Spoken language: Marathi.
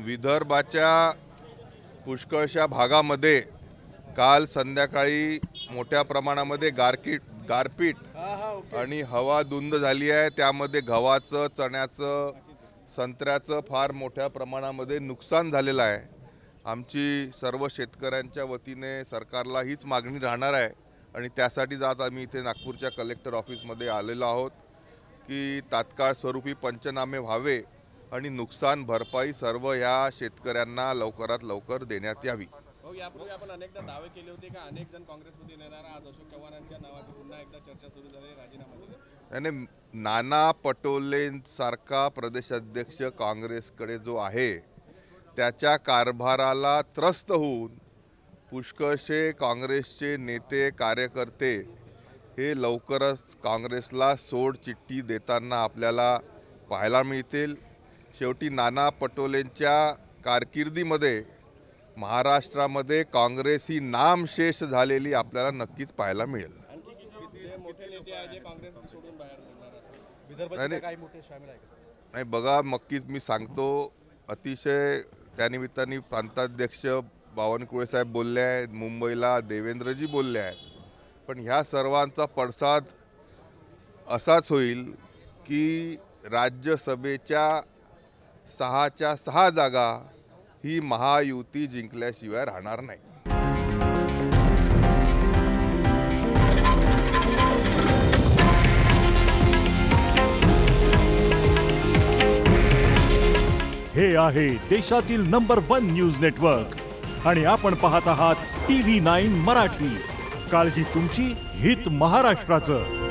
विदर्भाच्या पुष्कळशा भागामध्ये काल संध्याकाळी मोठ्या प्रमाणामध्ये गारपीट आणि हवा धुंद झाली आहे। त्यामध्ये गव्हाचं, चण्याचं, संत्र्याचं फार मोठ्या प्रमाणामध्ये नुकसान झालेलं आहे। आमची सर्व शेतकऱ्यांच्या वतीने सरकारला हीच मागणी राहणार आहे आणि त्यासाठीच आज आम्ही इथे नागपूरच्या कलेक्टर ऑफिसमध्ये आलेलो आहोत की तात्काळ स्वरूपी पंचनामे व्हावे आणि नुकसान भरपाई सर्व या शेतकऱ्यांना लवकरात लवकर देण्यात यावी। यापूर्वी आपण अनेकदा दावे केले होते की अनेक जण काँग्रेसमध्ये येणार, आज अशोक चव्हाणांच्या नावाची पुन्हा एकदा चर्चा सुरू झाली, राजीनामा दिला। त्याने नाना पटोलेंसारखा प्रदेशाध्यक्ष काँग्रेसकडे जो आहे त्याच्या कारभाराला त्रस्त होऊन पुष्कळशे काँग्रेसचे नेते कार्यकर्ते हे लवकरच काँग्रेसला सोड चिठ्ठी देताना आपल्याला पाहायला मिळतील। शेवटी नाना पटोलेंच्या कारकिर्दीमध्ये महाराष्ट्रामध्ये काँग्रेस ही नामशेष झालेली आपल्याला नक्कीच पाहायला मिळेल। नाही बघा, नक्कीच मी सांगतो, अतिशय त्यानिमित्ताने प्रांताध्यक्ष बावनकुळे साहेब बोलले आहेत, मुंबईला देवेंद्रजी बोलले आहेत, पण ह्या सर्वांचा पडसाद असाच होईल की राज्यसभेच्या 6च्या 6 जागा ही महायुती जिंकल्याशिवाय राहणार नाही। हे आहे देशातील नंबर 1 न्यूज नेटवर्क आणि आपण पाहत आहात TV9 मराठी। काळजी तुमची, हित महाराष्ट्राचं।